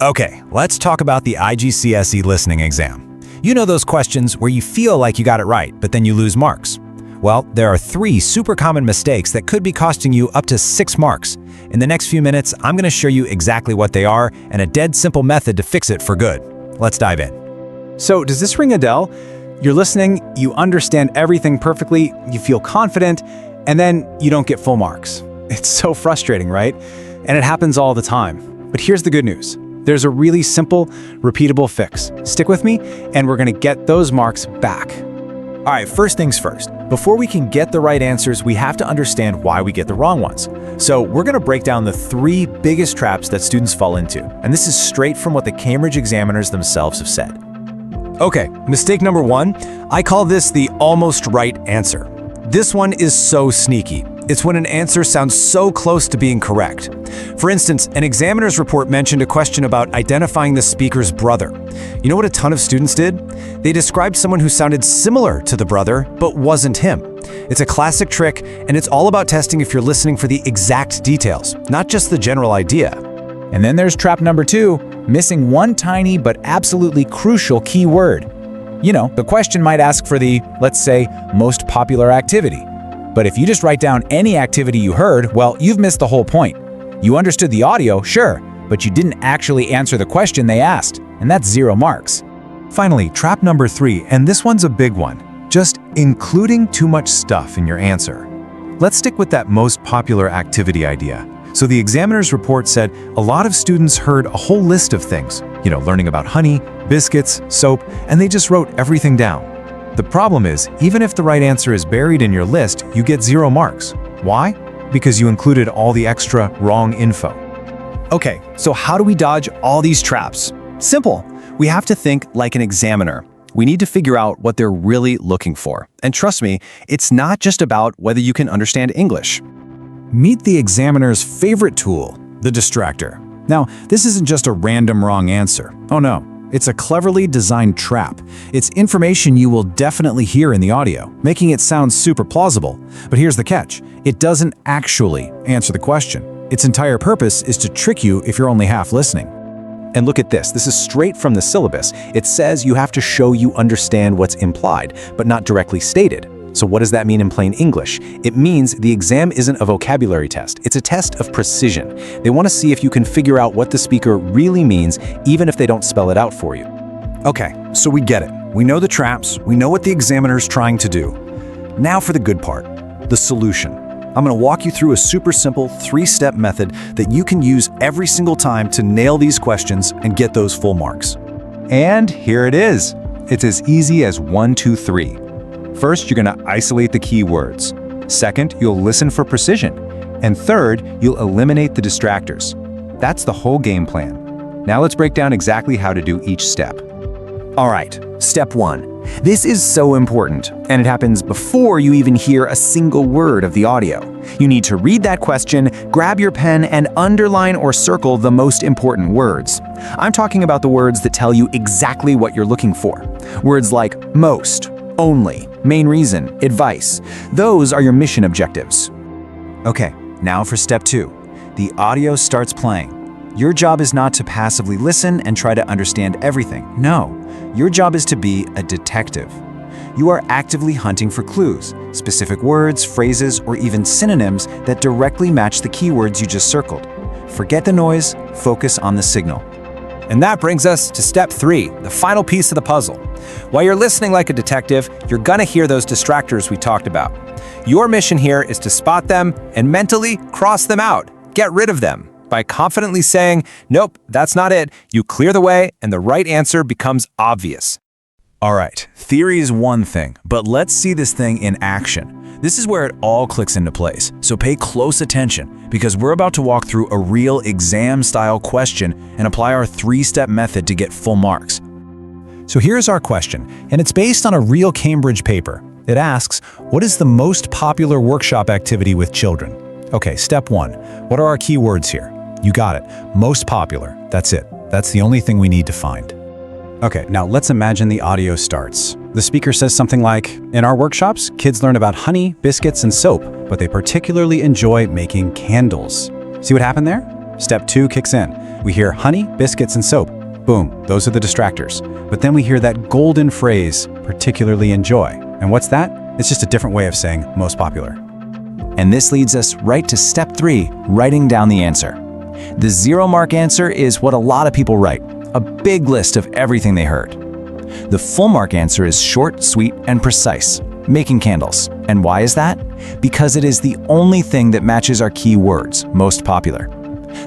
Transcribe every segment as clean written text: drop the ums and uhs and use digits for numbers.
Okay, let's talk about the IGCSE listening exam. You know those questions where you feel like you got it right, but then you lose marks. Well, there are 3 super common mistakes that could be costing you up to 6 marks. In the next few minutes, I'm going to show you exactly what they are and a dead simple method to fix it for good. Let's dive in. So, does this ring a bell? You're listening, you understand everything perfectly, you feel confident, and then you don't get full marks. It's so frustrating, right? And it happens all the time. But here's the good news. There's a really simple, repeatable fix. Stick with me, and we're going to get those marks back. All right, first things first. Before we can get the right answers, we have to understand why we get the wrong ones. So we're going to break down the 3 biggest traps that students fall into. And this is straight from what the Cambridge examiners themselves have said. Okay, mistake number 1, I call this the almost right answer. This one is so sneaky. It's when an answer sounds so close to being correct. For instance, an examiner's report mentioned a question about identifying the speaker's brother. You know what a ton of students did? They described someone who sounded similar to the brother, but wasn't him. It's a classic trick, and it's all about testing if you're listening for the exact details, not just the general idea. And then there's trap number 2, missing one tiny but absolutely crucial key word. You know, the question might ask for the, let's say, most popular activity. But if you just write down any activity you heard, well, you've missed the whole point. You understood the audio, sure, but you didn't actually answer the question they asked, and that's 0 marks. Finally, trap number 3, and this one's a big one, just including too much stuff in your answer. Let's stick with that most popular activity idea. So the examiner's report said a lot of students heard a whole list of things, learning about honey, biscuits, soap, and they just wrote everything down. The problem is, even if the right answer is buried in your list, you get 0 marks. Why? Because you included all the extra wrong info. Okay, so how do we dodge all these traps? Simple. We have to think like an examiner. We need to figure out what they're really looking for. And trust me, it's not just about whether you can understand English. Meet the examiner's favorite tool, the distractor. Now, this isn't just a random wrong answer. Oh no. It's a cleverly designed trap. It's information you will definitely hear in the audio, making it sound super plausible. But here's the catch. It doesn't actually answer the question. Its entire purpose is to trick you if you're only half listening. And look at this. This is straight from the syllabus. It says you have to show you understand what's implied, but not directly stated. So what does that mean in plain English? It means the exam isn't a vocabulary test. It's a test of precision. They want to see if you can figure out what the speaker really means, even if they don't spell it out for you. Okay, so we get it. We know the traps. We know what the examiner's trying to do. Now for the good part, the solution. I'm going to walk you through a super simple 3-step method that you can use every single time to nail these questions and get those full marks. And here it is. It's as easy as 1, 2, 3. First, you're going to isolate the key words. Second, you'll listen for precision. And third, you'll eliminate the distractors. That's the whole game plan. Now let's break down exactly how to do each step. All right, step 1. This is so important, and it happens before you even hear a single word of the audio. You need to read that question, grab your pen, and underline or circle the most important words. I'm talking about the words that tell you exactly what you're looking for. Words like most, only, main reason, advice. Those are your mission objectives. Okay, now for step 2. The audio starts playing. Your job is not to passively listen and try to understand everything. No, your job is to be a detective. You are actively hunting for clues, specific words, phrases, or even synonyms that directly match the keywords you just circled. Forget the noise, focus on the signal. And that brings us to step 3, the final piece of the puzzle. While you're listening like a detective, you're gonna hear those distractors we talked about. Your mission here is to spot them and mentally cross them out. Get rid of them. By confidently saying, nope, that's not it, you clear the way and the right answer becomes obvious. All right, theory is one thing, but let's see this thing in action. This is where it all clicks into place, so pay close attention because we're about to walk through a real exam-style question and apply our 3-step method to get full marks. So here's our question, and it's based on a real Cambridge paper. It asks, what is the most popular workshop activity with children? Okay, step 1. What are our key words here? You got it. Most popular. That's it. That's the only thing we need to find. Okay, now let's imagine the audio starts. The speaker says something like, in our workshops, kids learn about honey, biscuits, and soap, but they particularly enjoy making candles. See what happened there? Step 2 kicks in. We hear honey, biscuits, and soap. Boom, those are the distractors. But then we hear that golden phrase, particularly enjoy. And what's that? It's just a different way of saying most popular. And this leads us right to step 3, writing down the answer. The 0-mark answer is what a lot of people write, a big list of everything they heard. The full-mark answer is short, sweet, and precise, making candles. And why is that? Because it is the only thing that matches our key words, most popular.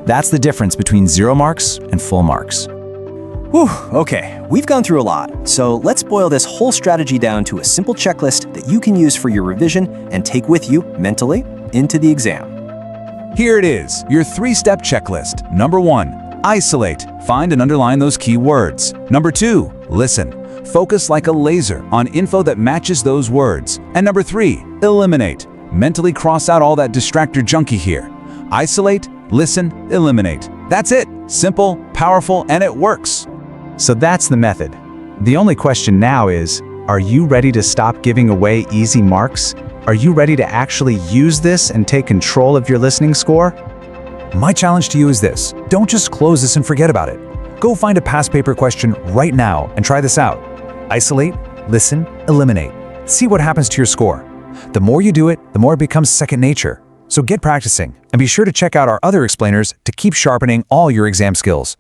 That's the difference between 0 marks and full marks. Whew, okay, we've gone through a lot, so let's boil this whole strategy down to a simple checklist that you can use for your revision and take with you, mentally, into the exam. Here it is, your 3-step checklist. Number 1, isolate. Find and underline those key words. Number 2, listen. Focus like a laser on info that matches those words. And number 3, eliminate. Mentally cross out all that distractor junkie here. Isolate, listen, eliminate. That's it. Simple, powerful, and it works. So that's the method. The only question now is, are you ready to stop giving away easy marks? Are you ready to actually use this and take control of your listening score? My challenge to you is this: don't just close this and forget about it. Go find a past paper question right now and try this out. Isolate, listen, eliminate. See what happens to your score. The more you do it, the more it becomes second nature. So get practicing, and be sure to check out our other explainers to keep sharpening all your exam skills.